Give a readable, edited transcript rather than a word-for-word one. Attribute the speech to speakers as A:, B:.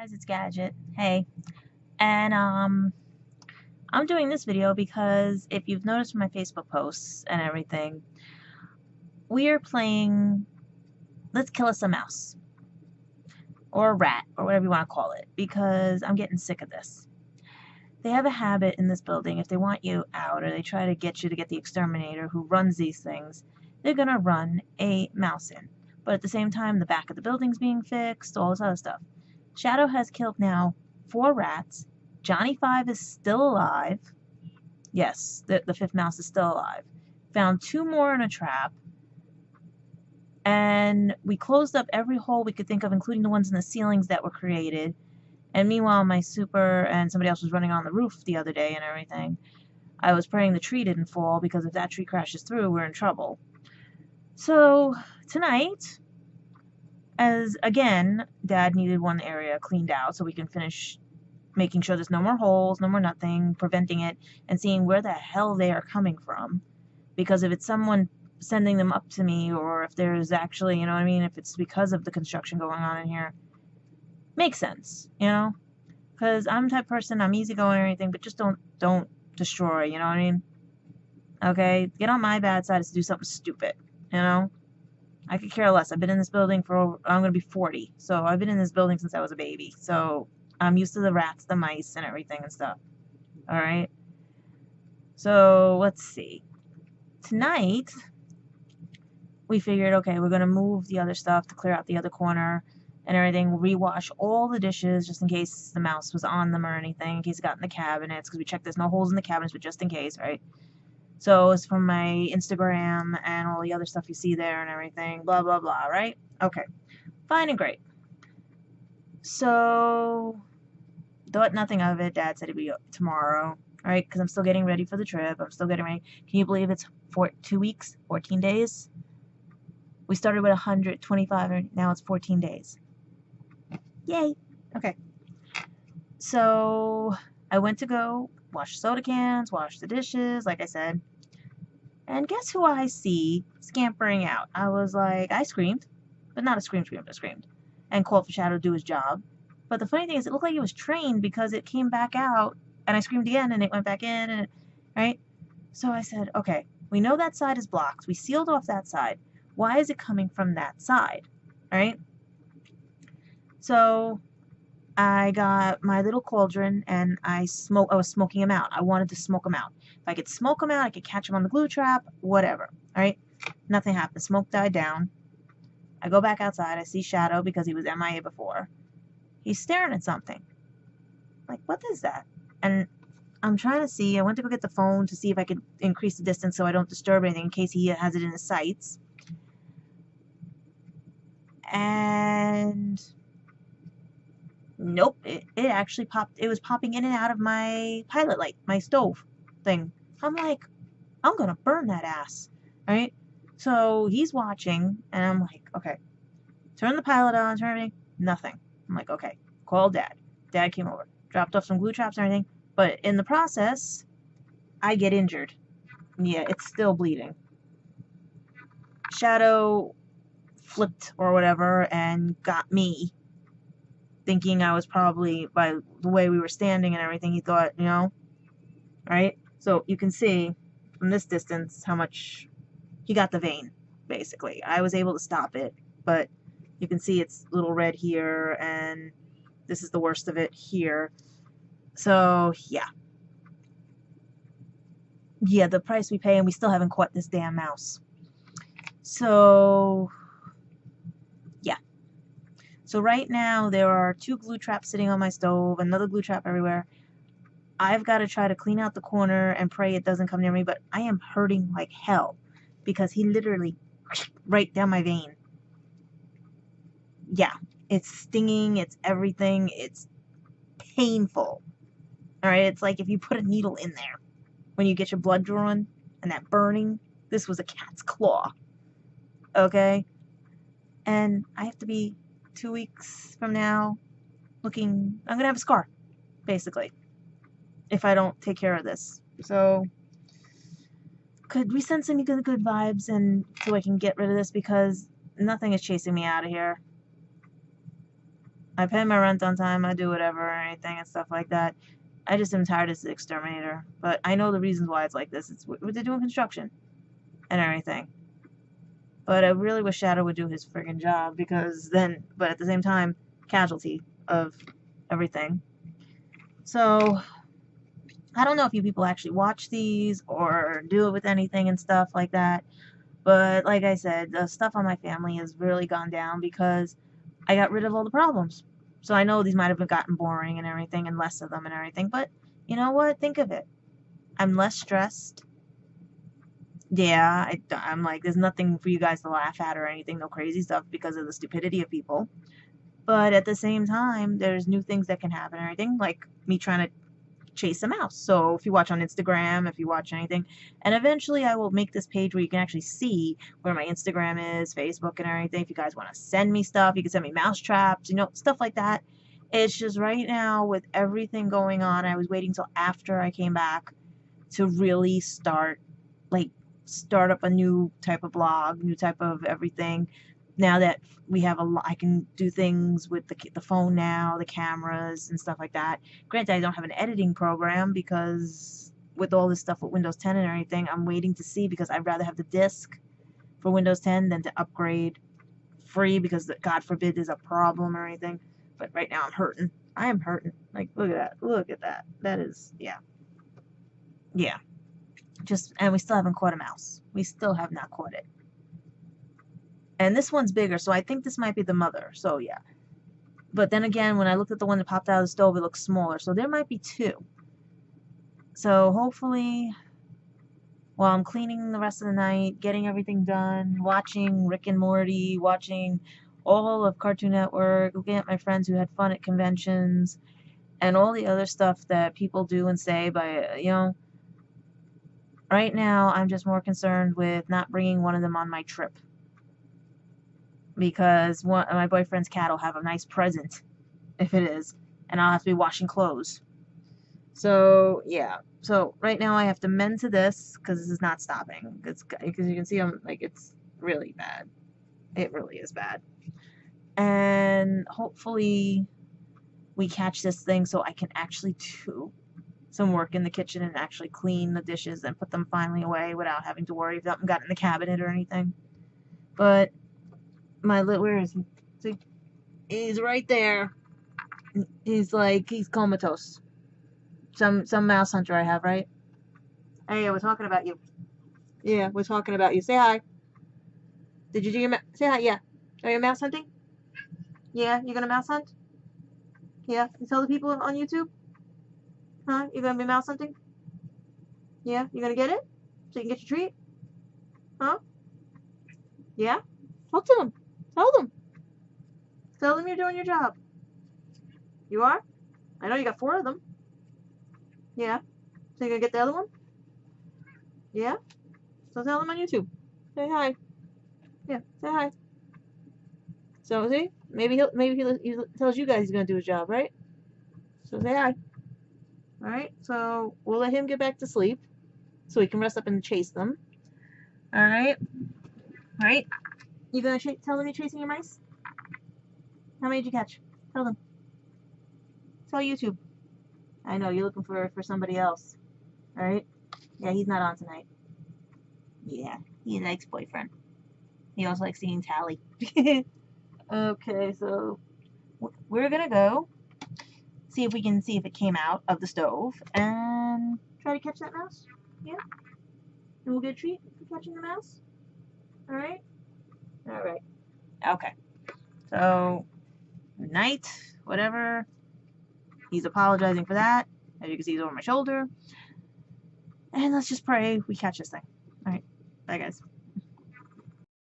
A: guys, it's Gadget. Hey. And I'm doing this video because if you've noticed from my Facebook posts and everything, we are playing Let's Kill Us a Mouse or a rat or whatever you want to call it, because I'm getting sick of this. They have a habit in this building. If they want you out or they try to get you to get the exterminator who runs these things, they're gonna run a mouse in. But at the same time, the back of the building's being fixed, all this other stuff. Shadow has killed now 4 rats. Johnny 5 is still alive. Yes, the fifth mouse is still alive. Found 2 more in a trap. And we closed up every hole we could think of, including the ones in the ceilings that were created. And meanwhile, my super and somebody else was running on the roof the other day and everything. I was praying the tree didn't fall, because if that tree crashes through, we're in trouble. So tonight, as again, Dad needed one area cleaned out so we can finish making sure there's no more holes, no more nothing, preventing it, and seeing where the hell they are coming from. Because if it's someone sending them up to me, or if there's actually, you know what I mean, if it's because of the construction going on in here, makes sense, you know? Because I'm the type of person, I'm easygoing or anything, but just don't destroy, you know what I mean? Okay? Get on my bad side is to do something stupid, you know? I could care less. I've been in this building for over, I'm going to be 40. So I've been in this building since I was a baby. So I'm used to the rats, the mice, and everything and stuff. Alright? So let's see. Tonight, we figured, okay, we're going to move the other stuff to clear out the other corner and everything. Rewash all the dishes just in case the mouse was on them or anything, in case it got in the cabinets, because we checked there's no holes in the cabinets, but just in case, right? So it's from my Instagram and all the other stuff you see there and everything, blah, blah, blah, right? Okay, fine and great. So, thought nothing of it. Dad said it'd be tomorrow, right? Because I'm still getting ready for the trip. I'm still getting ready. Can you believe it's 2 weeks, 14 days? We started with 125, and now it's 14 days. Yay! Okay. So, I went to go wash soda cans, wash the dishes, like I said. And guess who I see scampering out? I was like, I screamed, but not a scream, but screamed, and called for Shadow to do his job. But the funny thing is, it looked like it was trained, because it came back out, and I screamed again, and it went back in, and right? So I said, okay, we know that side is blocked. We sealed off that side. Why is it coming from that side? Right? So I got my little cauldron, and I was smoking them out. I wanted to smoke them out. If I could smoke them out, I could catch them on the glue trap, whatever. All right? Nothing happened. Smoke died down. I go back outside. I see Shadow, because he was MIA before. He's staring at something. Like, what is that? And I'm trying to see. I went to go get the phone to see if I could increase the distance so I don't disturb anything in case he has it in his sights. And nope, it actually popped. It was popping in and out of my pilot light, my stove thing. I'm like, I'm gonna burn that ass, right? So he's watching, and I'm like, okay, turn the pilot on, turn everything, nothing. I'm like, okay, call Dad. Dad came over, dropped off some glue traps and everything, but in the process, I get injured. Yeah, it's still bleeding. Shadow flipped or whatever and got me, thinking I was probably, by the way we were standing and everything, he thought, you know, right? So you can see from this distance how much he got the vein, basically. I was able to stop it, but you can see it's a little red here, and this is the worst of it here. So, yeah. Yeah, the price we pay, and we still haven't caught this damn mouse. So, yeah. So right now, there are 2 glue traps sitting on my stove, another glue trap everywhere. I've got to try to clean out the corner and pray it doesn't come near me, but I am hurting like hell, because he literally right down my vein. Yeah, it's stinging, it's everything, it's painful. Alright, it's like if you put a needle in there when you get your blood drawn, and that burning. This was a cat's claw. Okay? And I have to be 2 weeks from now looking, I'm gonna have a scar, basically, if I don't take care of this. So, could we send some good vibes, and so I can get rid of this, because nothing is chasing me out of here. I pay my rent on time, I do whatever or anything and stuff like that. I just am tired as the exterminator. But I know the reasons why it's like this. It's what they're doing construction and everything. But I really wish Shadow would do his friggin' job because then, but at the same time, casualty of everything. So, I don't know if you people actually watch these or do it with anything and stuff like that. But like I said, the stuff on my family has really gone down because I got rid of all the problems. So I know these might have gotten boring and everything and less of them and everything. But you know what? Think of it. I'm less stressed. Yeah, I'm like, there's nothing for you guys to laugh at or anything, no crazy stuff because of the stupidity of people. But at the same time, there's new things that can happen and everything, like me trying to chase a mouse. So if you watch on Instagram, if you watch anything, and eventually I will make this page where you can actually see where my Instagram is, Facebook and everything. If you guys want to send me stuff, you can send me mouse traps, stuff like that. It's just right now with everything going on, I was waiting till after I came back to really start up a new type of blog, new type of everything. Now that we have I can do things with the phone now, the cameras and stuff like that. Granted, I don't have an editing program because with all this stuff with Windows 10 and everything, I'm waiting to see because I'd rather have the disk for Windows 10 than to upgrade free because God forbid there's a problem or anything. But right now I'm hurting. I am hurting. Like, look at that. Look at that. That is, yeah. Yeah. And we still haven't caught a mouse. We still have not caught it. And this one's bigger, so I think this might be the mother. So yeah. But then again, when I looked at the one that popped out of the stove, it looks smaller. So there might be two. So hopefully, while I'm cleaning the rest of the night, getting everything done, watching Rick and Morty, watching all of Cartoon Network, looking at my friends who had fun at conventions, and all the other stuff that people do and say by, right now, I'm just more concerned with not bringing one of them on my trip. Because my boyfriend's cat will have a nice present, if it is, and I'll have to be washing clothes. So, yeah. So, right now I have to mend to this, because this is not stopping. Because you can see it's really bad. It really is bad. And hopefully we catch this thing so I can actually do some work in the kitchen and actually clean the dishes and put them finally away without having to worry if something got in the cabinet or anything. But where is he? See? He's right there. He's comatose. Some mouse hunter I have, right? Hey, we're talking about you. Yeah, we're talking about you. Say hi. Did you do your say hi? Yeah. Are you mouse hunting? Yeah, you gonna mouse hunt? Yeah. You tell the people on YouTube? Huh? You gonna be mouse hunting? Yeah. You gonna get it? So you can get your treat? Huh? Yeah. Talk to them. Tell them. Tell them you're doing your job. You are? I know you got 4 of them. Yeah. So you gonna get the other one? Yeah. So tell them on YouTube. Say hi. Yeah. Say hi. So see, maybe he tells you guys he's gonna do his job, right? So say hi. All right. So we'll let him get back to sleep, so he can rest up and chase them. All right. All right. You gonna tell them you're chasing your mice? How many did you catch? Tell them. Tell YouTube. I know you're looking for somebody else. All right. Yeah, he's not on tonight. Yeah, he's an ex-boyfriend. He also likes seeing Tally. Okay, so we're gonna go see if it came out of the stove and try to catch that mouse. Yeah, and we'll get a treat for catching the mouse. All right. All right. Okay. So night, whatever. He's apologizing for that. As you can see, he's over my shoulder. And let's just pray we catch this thing. All right. Bye, guys.